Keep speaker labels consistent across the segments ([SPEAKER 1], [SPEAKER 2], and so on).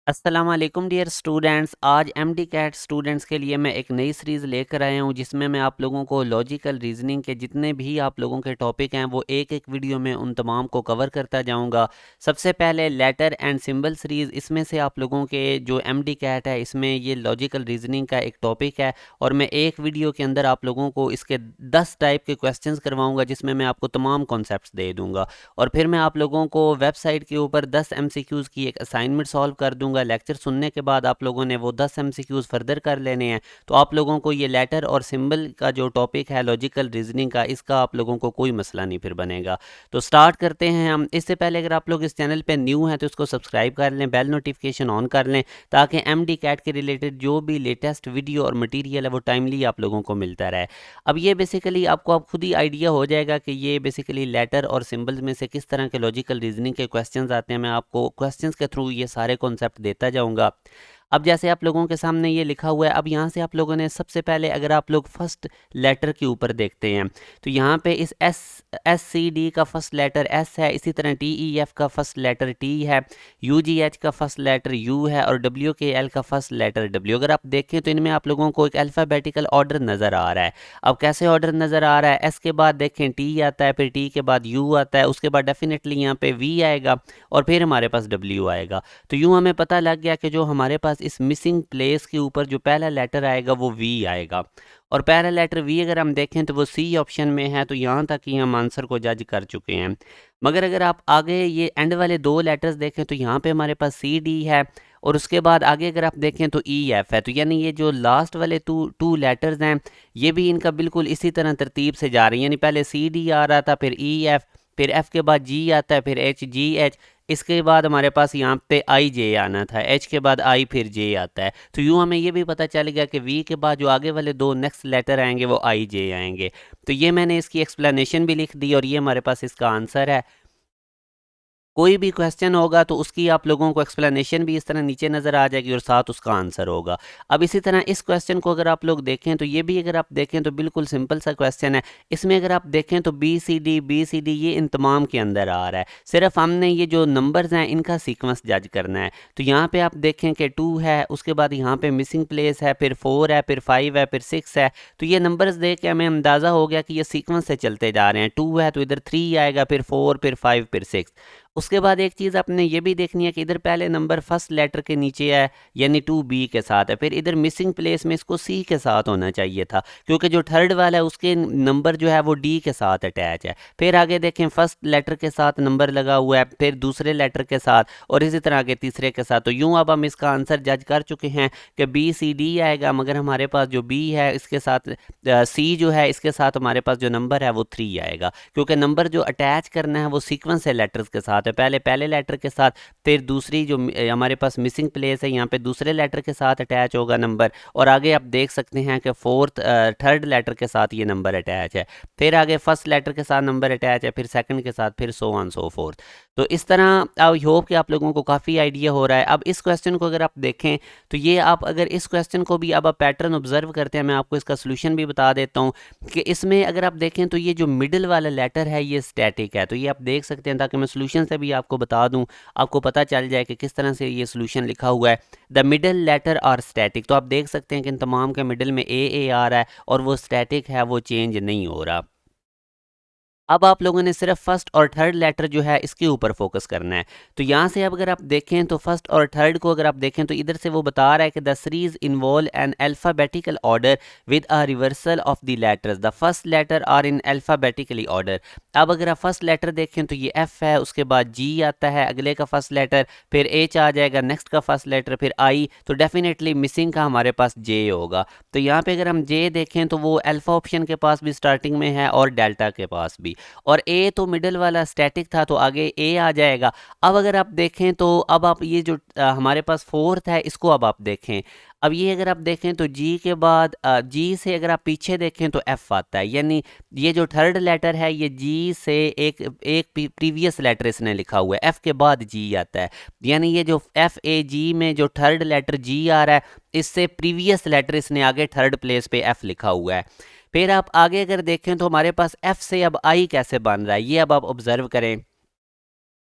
[SPEAKER 1] अस्सलाम वालेकुम dear students. आज एमडी कैट स्टूडेंट्स के लिए मैं एक नई सीरीज़ लेकर आया हूं जिसमें मैं आप लोगों को लॉजिकल रीजनिंग के जितने भी आप लोगों के टॉपिक हैं वो एक एक वीडियो में उन तमाम को कवर करता जाऊंगा। सबसे पहले लेटर एंड सिंबल सीरीज़, इसमें से आप लोगों के जो एमडी कैट है इसमें ये लॉजिकल रीजनिंग का एक टॉपिक है और मैं एक वीडियो के अंदर आप लोगों को इसके 10 टाइप के क्वेश्चंस करवाऊँगा जिसमें मैं आपको तमाम कॉन्सेप्ट्स दे दूँगा। और फिर मैं आप लोगों को वेबसाइट के ऊपर 10 एमसीक्यूज़ की एक असाइनमेंट सॉल्व कर दूंगा। लेक्चर सुनने के बाद आप लोगों ने वो 10 एमसीक्यूज फर्दर कर लेने हैं। तो आप लोगों को ये लेटर और सिंबल का जो टॉपिक है लॉजिकल रीजनिंग का, इसका आप लोगों को कोई मसला नहीं फिर बनेगा। तो स्टार्ट करते हैं हम। इससे पहले अगर आप लोग इस चैनल पे न्यू हैं तो इसको सब्सक्राइब कर लें, बेल नोटिफिकेशन ऑन कर लें ताकि एमडी कैट के रिलेटेड जो भी लेटेस्ट वीडियो और मटीरियल है वो टाइमली आप लोगों को मिलता रहे। अब ये बेसिकली आपको अब खुद ही आइडिया हो जाएगा कि ये बेसिकली लेटर और सिंबल्स में से किस तरह के लॉजिकल रीजनिंग के क्वेश्चंस आते हैं। मैं आपको क्वेश्चंस के थ्रू ये सारे कॉन्सेप्ट देता जाऊंगा। अब जैसे आप लोगों के सामने ये लिखा हुआ है, अब यहाँ से आप लोगों ने सबसे पहले अगर आप लोग फर्स्ट लेटर के ऊपर देखते हैं तो यहाँ पे इस एस सी डी का फर्स्ट लेटर एस है, इसी तरह टी ई एफ का फर्स्ट लेटर टी है, यू जी एच का फर्स्ट लेटर यू है और डब्ल्यू के एल का फर्स्ट लेटर डब्ल्यू। अगर आप देखें तो इनमें आप लोगों को एक अल्फ़ाबेटिकल ऑर्डर नज़र आ रहा है। अब कैसे ऑर्डर नज़र आ रहा है? एस के बाद देखें टी आता है, फिर टी के बाद यू आता है, उसके बाद डेफिनेटली यहाँ पे वी आएगा और फिर हमारे पास डब्ल्यू आएगा। तो यूँ हमें पता लग गया कि जो हमारे पास इस मिसिंग प्लेस के ऊपर जो पहला लेटर आएगा वो वी आएगा। और पहला लेटर वी अगर हम देखें तो वो सी ऑप्शन में है, तो यहाँ तक ही हम आंसर को जज कर चुके हैं। मगर अगर आप आगे ये एंड वाले दो लेटर्स देखें तो यहाँ पे हमारे पास सी डी है और उसके बाद आगे अगर आप देखें तो ई एफ है। तो यानी ये जो लास्ट वाले टू लेटर्स हैं ये भी इनका बिल्कुल इसी तरह तरतीब से जा रही है। यानी पहले सी डी आ रहा था, फिर ई एफ, फिर एफ के बाद जी आता है, फिर एच जी एच, इसके बाद हमारे पास यहाँ पे आई जे आना था, एच के बाद आई फिर जे आता है। तो यूँ हमें ये भी पता चल गया कि वी के बाद जो आगे वाले दो नेक्स्ट लेटर आएंगे वो आई जे आएंगे। तो ये मैंने इसकी एक्सप्लेनेशन भी लिख दी और ये हमारे पास इसका आंसर है। कोई भी क्वेश्चन होगा तो उसकी आप लोगों को एक्सप्लेनेशन भी इस तरह नीचे नज़र आ जाएगी और साथ उसका आंसर होगा। अब इसी तरह इस क्वेश्चन को अगर आप लोग देखें तो ये भी अगर आप देखें तो बिल्कुल सिंपल सा क्वेश्चन है। इसमें अगर आप देखें तो बी सी डी ये इन तमाम के अंदर आ रहा है। सिर्फ हमने ये जो नंबर्स हैं इनका सीक्वेंस जज करना है। तो यहाँ पे आप देखें कि 2 है, उसके बाद यहाँ पे मिसिंग प्लेस है, फिर 4 है, फिर 5 है, फिर 6 है। तो ये नंबर्स देख के हमें अंदाज़ा हो गया कि ये सीक्वेंस से चलते जा रहे हैं। 2 है तो इधर 3 आएगा, फिर 4, फिर 5, फिर 6। उसके बाद एक चीज़ आपने ये भी देखनी है कि इधर पहले नंबर फर्स्ट लेटर के नीचे है यानी 2B के साथ है, फिर इधर मिसिंग प्लेस में इसको C के साथ होना चाहिए था क्योंकि जो थर्ड वाला है उसके नंबर जो है वो D के साथ अटैच है। फिर आगे देखें फर्स्ट लेटर के साथ नंबर लगा हुआ है, फिर दूसरे लेटर के साथ और इसी तरह आगे तीसरे के साथ। तो यूँ अब हम इसका आंसर जज कर चुके हैं कि BCD आएगा, मगर हमारे पास जो B है इसके साथ C जो है इसके साथ हमारे पास जो नंबर है वो 3 आएगा क्योंकि नंबर जो अटैच करना है वो सीक्वेंस है लेटर्स के साथ है। पहले पहले लेटर के साथ, फिर दूसरी जो हमारे पास मिसिंग प्लेस है यहाँ पे दूसरे लेटर के साथ अटैच होगा नंबर और आगे आप देख सकते हैं कि थर्ड लेटर के साथ ये नंबर अटैच है, फिर आगे फर्स्ट लेटर के साथ नंबर अटैच है, फिर सेकंड के साथ, फिर सो ऑन सो फोर्थ। तो इस तरह आई होप कि आप लोगों को काफ़ी आइडिया हो रहा है। अब इस क्वेश्चन को अगर आप देखें तो ये आप अगर इस क्वेश्चन को भी अब आप पैटर्न ऑब्जर्व करते हैं, मैं आपको इसका सोल्यूशन भी बता देता हूँ कि इसमें अगर आप देखें तो ये जो मिडिल वाला लेटर है ये स्टैटिक है। तो ये आप देख सकते हैं ताकि मैं सोल्यूशन से भी आपको बता दूं, आपको पता चल जाए कि किस तरह से ये सोल्यूशन लिखा हुआ है। The middle letter are static. तो आप देख सकते हैं कि इन तमाम के मिडिल में ए आ रहा है और वो स्टैटिक है, वो चेंज नहीं हो रहा। अब आप लोगों ने सिर्फ फर्स्ट और थर्ड लेटर जो है इसके ऊपर फोकस करना है। तो यहाँ से अब अगर आप देखें तो फर्स्ट और थर्ड को अगर आप देखें तो इधर से वो बता रहा है कि the series involve an alphabetical order with a reversal of the letters, the first letter are in alphabetically order. अब अगर आप फर्स्ट लेटर देखें तो ये एफ है, उसके बाद जी आता है अगले का फर्स्ट लेटर, फिर एच आ जाएगा नेक्स्ट का फर्स्ट लेटर, फिर आई। तो डेफिनेटली मिसिंग का हमारे पास जे होगा। तो यहाँ पे अगर हम जे देखें तो वो अल्फ़ा ऑप्शन के पास भी स्टार्टिंग में है और डेल्टा के पास भी, और ए तो मिडल वाला स्टैटिक था तो आगे ए आ जाएगा। अब अगर आप देखें तो अब आप ये जो हमारे पास फोर्थ है इसको अब आप देखें। अब ये अगर आप देखें तो जी के बाद जी से अगर आप पीछे देखें तो एफ आता है, यानी ये जो थर्ड लेटर है ये जी से एक एक प्रीवियस लेटर इसने लिखा हुआ है, एफ के बाद जी आता है। यानी ये जो एफ ए जी में जो थर्ड लेटर जी आ रहा है इससे प्रीवियस लेटर इसने आगे थर्ड प्लेस पे एफ लिखा हुआ है। फिर आप आगे अगर देखें तो हमारे पास एफ से अब आई कैसे बन रहा है ये अब आप ऑब्जर्व करें।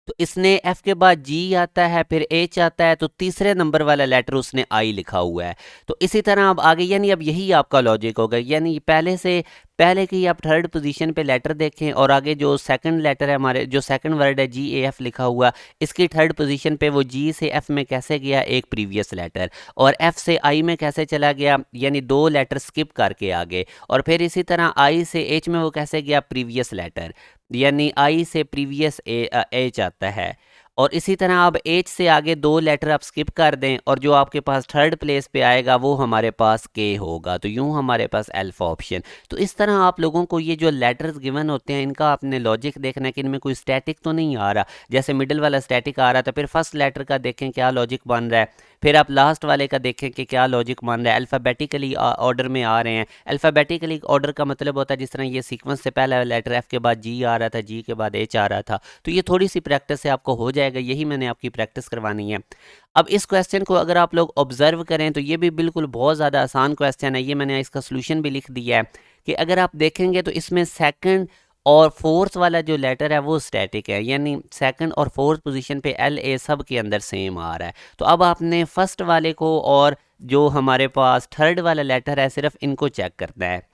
[SPEAKER 1] तो इसने एफ के बाद जी आता है, फिर एच आता है, तो तीसरे नंबर वाला लेटर उसने आई लिखा हुआ है। तो इसी तरह अब आगे, यानी अब यही आपका लॉजिक होगा, यानी पहले की आप थर्ड पोजीशन पे लेटर देखें और आगे जो सेकंड लेटर है, हमारे जो सेकंड वर्ड है जी ए एफ लिखा हुआ, इसकी थर्ड पोजीशन पे वो जी से एफ में कैसे गया, एक प्रीवियस लेटर, और एफ से आई में कैसे चला गया, यानी दो लेटर स्किप करके आगे, और फिर इसी तरह आई से एच में वो कैसे गया, प्रीवियस लेटर, यानी आई से प्रीवियस एच आता है। और इसी तरह आप एच से आगे दो लेटर आप स्किप कर दें और जो आपके पास थर्ड प्लेस पे आएगा वो हमारे पास के होगा, तो यूं हमारे पास अल्फा ऑप्शन। तो इस तरह आप लोगों को ये जो लेटर्स गिवन होते हैं इनका आपने लॉजिक देखना है कि इनमें कोई स्टैटिक तो नहीं आ रहा, जैसे मिडिल वाला स्टैटिक आ रहा था, फिर फर्स्ट लेटर का देखें क्या लॉजिक बन रहा है, फिर आप लास्ट वाले का देखें कि क्या लॉजिक बन रहा है, अल्फ़ाबेटिकली ऑर्डर में आ रहे हैं। अल्फ़ाबेटिकली ऑर्डर का मतलब होता है जिस तरह ये सीक्वेंस से पहला लेटर एफ के बाद जी आ रहा था, जी के बाद एच आ रहा था, तो ये थोड़ी सी प्रैक्टिस से आपको हो जाएगा, यही मैंने आपकी प्रैक्टिस करवानी है। अब इस क्वेश्चन को अगर आप लोग ऑब्जर्व करें तो ये भी बिल्कुल बहुत ज़्यादा आसान क्वेश्चन है, ये मैंने इसका सोल्यूशन भी लिख दिया है कि अगर आप देखेंगे तो इसमें सेकंड और फोर्थ वाला जो लेटर है वो स्टैटिक है, यानी सेकंड और फोर्थ पोजीशन पे एल ए सब के अंदर सेम आ रहा है। तो अब आपने फर्स्ट वाले को और जो हमारे पास थर्ड वाला लेटर है सिर्फ इनको चेक करना है।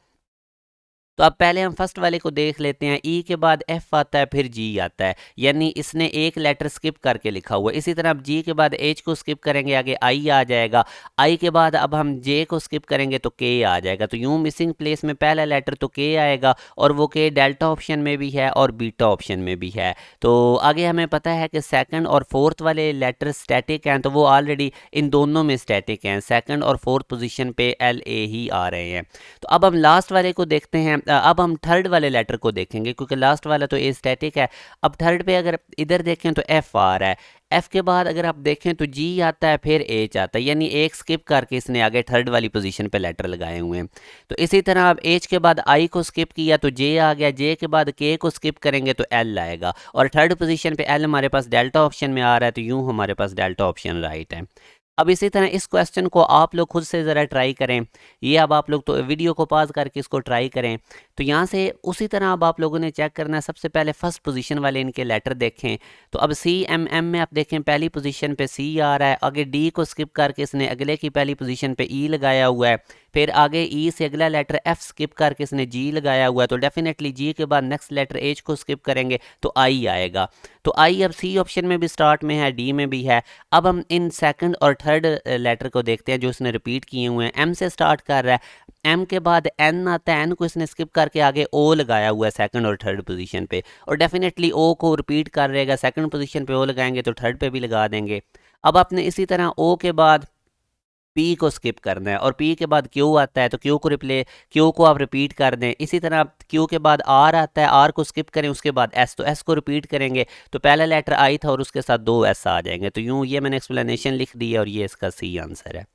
[SPEAKER 1] तो अब पहले हम फर्स्ट वाले को देख लेते हैं, ई के बाद एफ आता है फिर जी आता है, यानी इसने एक लेटर स्किप करके लिखा हुआ है। इसी तरह अब जी के बाद एच को स्किप करेंगे, आगे आई आ जाएगा, आई के बाद अब हम जे को स्किप करेंगे तो के आ जाएगा, तो यूं मिसिंग प्लेस में पहला लेटर तो के आएगा, और वो के डेल्टा ऑप्शन में भी है और बीटा ऑप्शन में भी है। तो आगे हमें पता है कि सेकंड और फोर्थ वाले लेटर स्टैटिक हैं, तो वो ऑलरेडी इन दोनों में स्टैटिक हैं, सेकंड और फोर्थ पोजीशन पे एल ए ही आ रहे हैं। तो अब हम लास्ट वाले को देखते हैं, अब हम थर्ड वाले लेटर को देखेंगे क्योंकि लास्ट वाला तो ए स्टैटिक है। अब थर्ड पे अगर इधर देखें तो एफ आ रहा है, एफ के बाद अगर आप देखें तो जी आता है फिर एच आता है, यानी एक स्किप करके इसने आगे थर्ड वाली पोजीशन पे लेटर लगाए हुए हैं। तो इसी तरह अब एच के बाद आई को स्किप किया तो जे आ गया, जे के बाद के को स्किप करेंगे तो एल आएगा, और थर्ड पोजीशन पे एल हमारे पास डेल्टा ऑप्शन में आ रहा है, तो यूं हमारे पास डेल्टा ऑप्शन राइट है। अब इसी तरह इस क्वेश्चन को आप लोग खुद से ज़रा ट्राई करें, ये अब आप लोग तो वीडियो को पॉज करके इसको ट्राई करें। तो यहाँ से उसी तरह अब आप लोगों ने चेक करना है, सबसे पहले फर्स्ट पोजीशन वाले इनके लेटर देखें। तो अब सी एम एम में आप देखें पहली पोजीशन पे सी आ रहा है, आगे डी को स्किप करके इसने अगले की पहली पोजीशन पे ई लगाया हुआ है, फिर आगे ई से अगला लेटर एफ स्किप करके इसने जी लगाया हुआ है, तो डेफिनेटली जी के बाद नेक्स्ट लेटर एच को स्किप करेंगे तो आई आएगा। तो आई अब सी ऑप्शन में भी स्टार्ट में है, डी में भी है। अब हम इन सेकंड और थर्ड लेटर को देखते हैं जो इसने रिपीट किए हुए हैं, एम से स्टार्ट कर रहा है, एम के बाद एन आता है, एन को इसने स्किप करके आगे ओ लगाया हुआ है सेकंड और थर्ड पोजीशन पे, और डेफिनेटली ओ को रिपीट कर रहेगा, सेकंड पोजीशन पे ओ लगाएंगे तो थर्ड पे भी लगा देंगे। अब आपने इसी तरह ओ के बाद पी को स्किप करना है, और पी के बाद क्यू आता है तो क्यू को आप रिपीट कर दें। इसी तरह आप क्यू के बाद आर आता है, आर को स्किप करें, उसके बाद एस, तो एस को रिपीट करेंगे तो पहला लेटर आई था और उसके साथ दो एस आ जाएंगे। तो यूं ये मैंने एक्सप्लेनेशन लिख दी है और ये इसका सी आंसर है।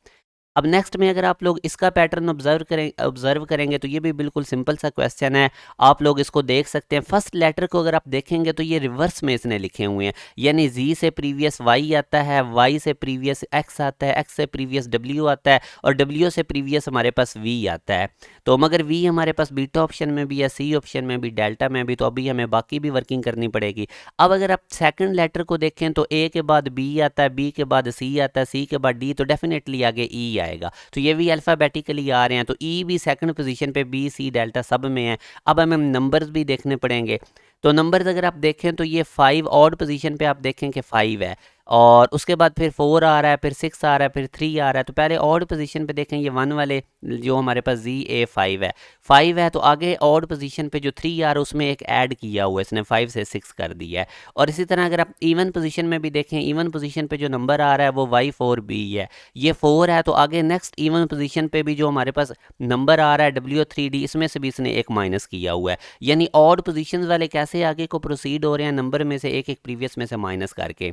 [SPEAKER 1] अब नेक्स्ट में अगर आप लोग इसका पैटर्न ऑब्जर्व करेंगे तो ये भी बिल्कुल सिंपल सा क्वेश्चन है, आप लोग इसको देख सकते हैं। फर्स्ट लेटर को अगर आप देखेंगे तो ये रिवर्स में इसने लिखे हुए हैं, यानी जी से प्रीवियस वाई आता है, वाई से प्रीवियस एक्स आता है, एक्स से प्रीवियस डब्ल्यू आता है, और डब्ल्यू से प्रीवियस हमारे पास वी आता है। तो मगर वी हमारे पास बीटा ऑप्शन में भी है, सी ऑप्शन में भी, डेल्टा में भी, तो अभी हमें बाकी भी वर्किंग करनी पड़ेगी। अब अगर आप सेकंड लेटर को देखें तो ए के बाद बी आता है, बी के बाद सी आता है, सी के बाद डी, तो डेफिनेटली आगे ई आएगा। तो ये भी अल्फ़ाबेटिकली आ रहे हैं, तो ई भी सेकंड पोजीशन पे, बी सी डेल्टा सब में है। अब हमें नंबर्स भी देखने पड़ेंगे, तो नंबर्स अगर आप देखें तो ये 5 ऑड पोजीशन पे आप देखें कि 5 है, और उसके बाद फिर 4 आ रहा है, फिर 6 आ रहा है, फिर 3 आ रहा है। तो पहले ऑड पोजीशन पे देखें, ये 1 वाले जो हमारे पास जी ए 5 है, 5 है, तो आगे ऑड पोजीशन पे जो 3 आ रहा है उसमें एक ऐड किया हुआ है इसने, 5 से 6 कर दिया है। और इसी तरह अगर आप इवन पोजीशन में भी देखें, इवन पोजीशन पे जो नंबर आ रहा है वो Y4B है, ये 4 है, तो आगे नेक्स्ट इवन पोजीशन पे भी जो हमारे पास नंबर आ रहा है W3D, इसमें से भी इसने एक माइनस किया हुआ है। यानी ऑड पोजीशंस वाले कैसे आगे को प्रोसीड हो रहे हैं, नंबर में से एक एक प्रीवियस में से माइनस करके।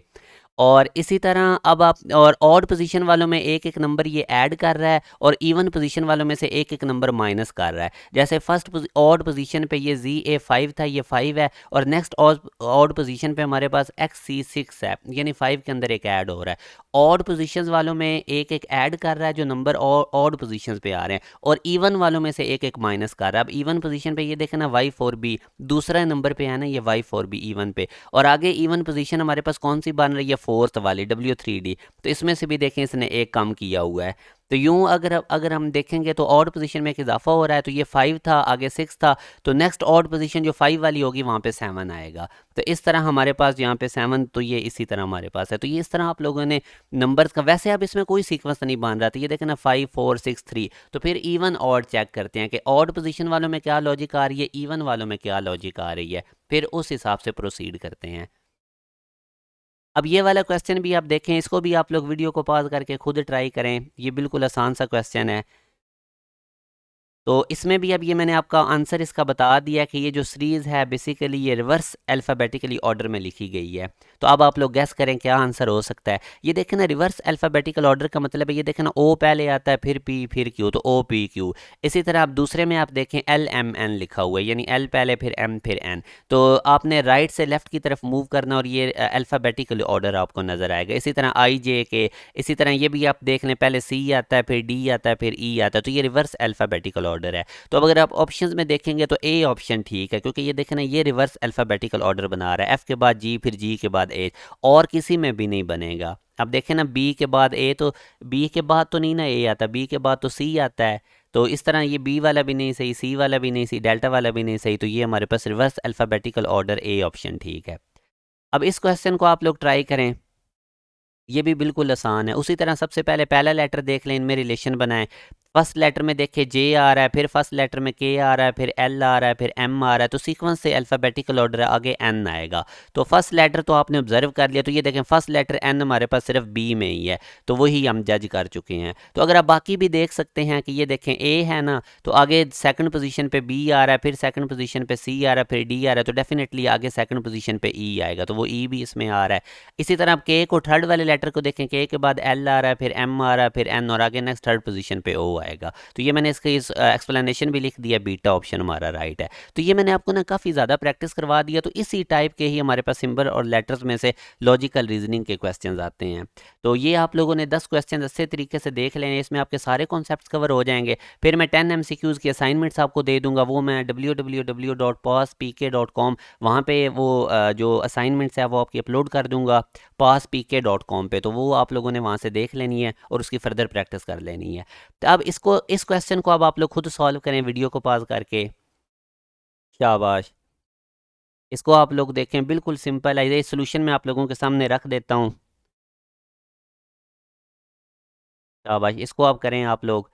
[SPEAKER 1] और इसी तरह अब आप और ऑड पोजीशन वालों में एक एक नंबर ये ऐड कर रहा है और इवन पोजीशन वालों में से एक एक नंबर माइनस कर रहा है। जैसे फर्स्ट ऑड पोजीशन पे ये ZA5 था, ये 5 है, और नेक्स्ट ऑड पोजीशन पे हमारे पास XC6 है, यानी 5 के अंदर एक ऐड हो रहा है। ऑड पोजीशंस वालों में एक एक ऐड कर रहा है जो नंबर ऑड पोजीशंस पे आ रहे हैं, और इवन वालों में से एक एक माइनस कर रहा है। अब इवन पोजीशन पे ये देखें ना Y4B दूसरा नंबर पे है ना, ये Y4B इवन पे, और आगे इवन पोजीशन हमारे पास कौन सी बन रही है, फोर्थ वाली W3D। तो इसमें से भी देखें इसने एक कम किया हुआ है। तो यूं अगर हम देखेंगे तो ऑड पोजीशन में एक इजाफा हो रहा है, तो ये 5 था, आगे 6 था, तो नेक्स्ट ऑड पोजीशन जो 5 वाली होगी वहाँ पे 7 आएगा। तो इस तरह हमारे पास यहाँ पे 7, तो ये इसी तरह हमारे पास है। तो ये इस तरह आप लोगों ने नंबर्स का, वैसे अब इसमें कोई सीक्वेंस नहीं बन रहा था, ये देखें ना 5 4 6 3। तो फिर इवन ऑड चेक करते हैं कि ऑड पोजीशन वालों में क्या लॉजिक आ रही है, इवन वालों में क्या लॉजिक आ रही है, फिर उस हिसाब से प्रोसीड करते हैं। अब ये वाला क्वेश्चन भी आप देखें, इसको भी आप लोग वीडियो को पॉज करके खुद ट्राई करें, ये बिल्कुल आसान सा क्वेश्चन है। तो इसमें भी अब ये मैंने आपका आंसर इसका बता दिया कि ये जो सीरीज़ है बेसिकली ये रिवर्स अल्फ़ाबेटिकली ऑर्डर में लिखी गई है। तो अब आप लोग गेस करें क्या आंसर हो सकता है। ये देखें ना, रिवर्स अल्फ़ाबेटिकल ऑर्डर का मतलब है, ये देखें ना, ओ पहले आता है, फिर पी, फिर क्यू, तो ओ पी क्यू। इसी तरह आप दूसरे में आप देखें LMN लिखा हुआ है, यानी एल पहले फिर एम फिर एन। तो आपने राइट से लेफ़्ट की तरफ मूव करना और ये अल्फ़ाबेटिकल ऑर्डर आपको नज़र आएगा। इसी तरह IJK, इसी तरह ये भी आप देख लें, पहले C आता है, फिर D आता है, फिर E आता है, तो ये रिवर्स अल्फ़ाबेटिकल ऑर्डर है। तो अब अगर आप ऑप्शंस में देखेंगे तो ए ऑप्शन ठीक है, क्योंकि ये देखें ना, ये रिवर्स अल्फ़ाबेटिकल ऑर्डर बना रहा है, F के बाद G, फिर G के बाद H, और किसी में भी नहीं बनेगा। अब देखें ना, B के बाद A, तो B के बाद तो नहीं ना A आता, B के बाद तो C आता है। तो इस तरह ये B वाला भी नहीं सही, C वाला भी नहीं सही, डेल्टा वाला भी नहीं सही, तो ये हमारे पास reverse alphabetical order A option ठीक है। अब इस क्वेश्चन को आप लोग ट्राई करें, ये भी बिल्कुल आसान है। उसी तरह सबसे पहले पहला लेटर देख लें, इनमें रिलेशन बनाएं। फर्स्ट लेटर में देखें J आ रहा है, फिर फर्स्ट लेटर में K आ रहा है, फिर L आ रहा है, फिर M आ रहा है, तो सीक्वेंस से अल्फ़ाबेटिकल ऑर्डर है, आगे N आएगा। तो फर्स्ट लेटर तो आपने ऑब्जर्व कर लिया, तो ये देखें फर्स्ट लेटर N हमारे पास सिर्फ B में ही है, तो वही हम जज कर चुके हैं। तो अगर आप बाकी भी देख सकते हैं कि ये देखें A है ना, तो आगे सेकंड पोजीशन पे B आ रहा है, फिर सेकंड पोजीशन पे C आ रहा है, फिर D आ रहा है, तो डेफिनेटली आगे सेकंड पोजीशन पे E आएगा, तो वो E भी इसमें आ रहा है। इसी तरह आप K को, थर्ड वाले लेटर को देखें, K के बाद L आ रहा है, फिर M आ रहा है, फिर N, और आगे नेक्स्ट थर्ड पोजीशन पे O आएगा। तो ये मैंने इसका एक्सप्लेनेशन भी लिख दिया, बीटा ऑप्शन हमारा राइट है। तो ये मैंने आपको ना काफ़ी ज़्यादा प्रैक्टिस करवा दिया, तो इसी टाइप के ही हमारे पास सिंबल और लेटर्स में से लॉजिकल रीजनिंग के क्वेश्चंस आते हैं। तो ये आप लोगों ने 10 क्वेश्चन अच्छे तरीके से देख लें, इसमें आपके सारे कॉन्सेप्ट्स कवर हो जाएंगे। फिर मैं 10 MCQs की असाइनमेंट्स आपको दे दूंगा, वो मैं www.passpk.com वहाँ पे वो जो असाइनमेंट्स है वो आपकी अपलोड कर दूंगा passpk.com पे, तो वो आप लोगों ने वहाँ से देख लेनी है और उसकी फर्दर प्रैक्टिस कर लेनी है। तो अब इस क्वेश्चन को अब आप लोग खुद सॉल्व करें वीडियो को पॉज करके। शाबाश। इसको आप लोग देखें, बिल्कुल सिंपल है, ये सोल्यूशन मैं आप लोगों के सामने रख देता हूँ। शाबाश, इसको आप करें आप लोग।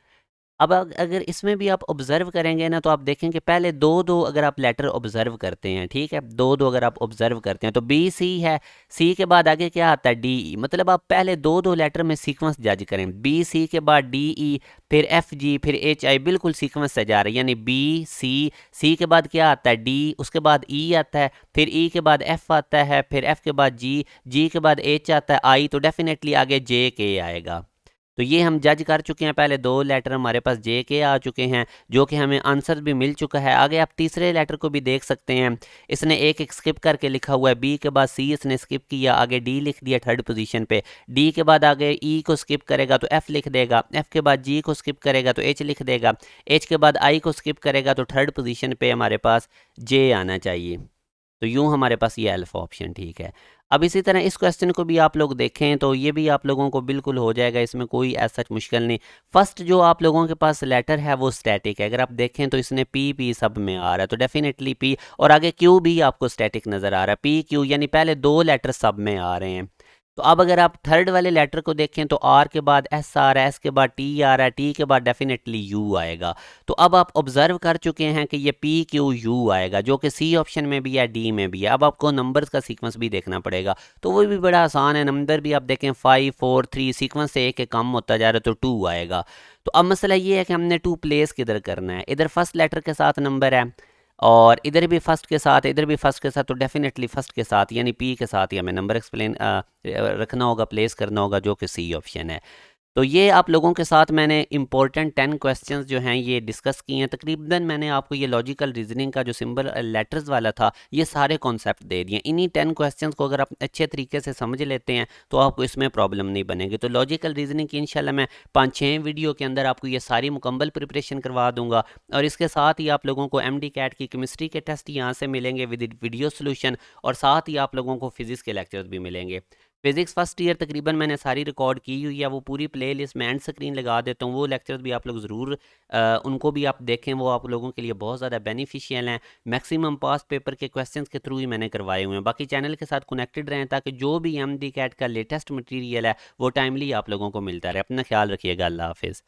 [SPEAKER 1] अब अगर इसमें भी आप ऑब्जर्व करेंगे ना, तो आप देखेंगे पहले दो दो अगर आप लेटर ऑब्जर्व करते हैं, ठीक है, दो दो अगर आप ऑब्जर्व करते हैं, तो बी सी है, सी के बाद आगे क्या आता है, डी ई। मतलब आप पहले दो दो लेटर में सीक्वेंस जज करें, बी सी के बाद डी ई, फिर एफ जी, फिर एच आई, बिल्कुल सीक्वेंस से जा रही है, यानी बी सी, सी के बाद क्या आता है, डी, उसके बाद ई आता है, फिर ई के बाद एफ आता है, फिर एफ के बाद जी, जी के बाद एच आता है, आई, तो डेफिनेटली आगे जे के आएगा। तो ये हम जज कर चुके हैं, पहले दो लेटर हमारे पास जे के आ चुके हैं, जो कि हमें आंसर भी मिल चुका है। आगे आप तीसरे लेटर को भी देख सकते हैं, इसने एक एक स्किप करके लिखा हुआ है, बी के बाद सी इसने स्किप किया, आगे डी लिख दिया थर्ड पोजीशन पे, डी के बाद आगे ई को स्किप करेगा तो एफ लिख देगा, एफ के बाद जी को स्किप करेगा तो एच लिख देगा, एच के बाद आई को स्किप करेगा तो थर्ड पोजीशन पे हमारे पास जे आना चाहिए। तो यूं हमारे पास ये अल्फा ऑप्शन ठीक है। अब इसी तरह इस क्वेश्चन को भी आप लोग देखें तो ये भी आप लोगों को बिल्कुल हो जाएगा, इसमें कोई ऐसा मुश्किल नहीं। फर्स्ट जो आप लोगों के पास लेटर है वो स्टैटिक है, अगर आप देखें तो इसने पी पी सब में आ रहा है, तो डेफिनेटली पी, और आगे क्यू भी आपको स्टैटिक नज़र आ रहा है, पी क्यू, यानी पहले दो लेटर सब में आ रहे हैं। तो अब अगर आप थर्ड वाले लेटर को देखें तो आर के बाद एस आ रहा है, एस के बाद टी आ रहा है, टी के बाद डेफिनेटली यू आएगा। तो अब आप ऑब्जर्व कर चुके हैं कि ये पी क्यू यू आएगा, जो कि सी ऑप्शन में भी है, डी में भी है। अब आपको नंबर्स का सीक्वेंस भी देखना पड़ेगा, तो वो भी बड़ा आसान है। नंबर भी आप देखें 5 4 3 सीक्वेंस से एक कम होता जा रहा है, तो 2 आएगा। तो अब मसला ये है कि हमने 2 प्लेस किधर करना है, इधर फर्स्ट लेटर के साथ नंबर है, और इधर भी फर्स्ट के साथ, इधर भी फर्स्ट के साथ, तो डेफिनेटली फर्स्ट के साथ यानी पी के साथ ही हमें नंबर एक्सप्लेन रखना होगा, प्लेस करना होगा, जो कि सी ऑप्शन है। तो ये आप लोगों के साथ मैंने इंपॉर्टेंट 10 क्वेश्चंस जो हैं ये डिस्कस किए हैं। तकरीबन मैंने आपको ये लॉजिकल रीजनिंग का जो सिंबल लेटर्स वाला था, ये सारे कॉन्सेप्ट दे दिए। इन्हीं 10 क्वेश्चंस को अगर आप अच्छे तरीके से समझ लेते हैं तो आपको इसमें प्रॉब्लम नहीं बनेगी। तो लॉजिकल रीजनिंग की इंशाल्लाह मैं 5-6 वीडियो के अंदर आपको ये सारी मुकम्मल प्रिपरेशन करवा दूंगा। और इसके साथ ही आप लोगों को एमडी कैट की केमिस्ट्री के टेस्ट यहाँ से मिलेंगे विद वीडियो सोल्यूशन, और साथ ही आप लोगों को फिजिक्स के लेक्चर्स भी मिलेंगे। फिजिक्स फर्स्ट ईयर तकरीबन मैंने सारी रिकॉर्ड की हुई है, वो पूरी प्ले लिस्ट मैं एंड स्क्रीन लगा देता हूँ। वो लेक्चर्स भी आप लोग ज़रूर उनको भी आप देखें, वो आप लोगों के लिए बहुत ज़्यादा बेनिफिशियल हैं। मैक्सिमम पास पेपर के क्वेश्चंस के थ्रू ही मैंने करवाए हुए हैं। बाकी चैनल के साथ कनेक्टेड रहें ताकि जो भी एमडी कैट का लेटेस्ट मटेरियल है वो टाइमली आप लोगों को मिलता रहे। अपना ख्याल रखिएगा। अल्लाह हाफिज़।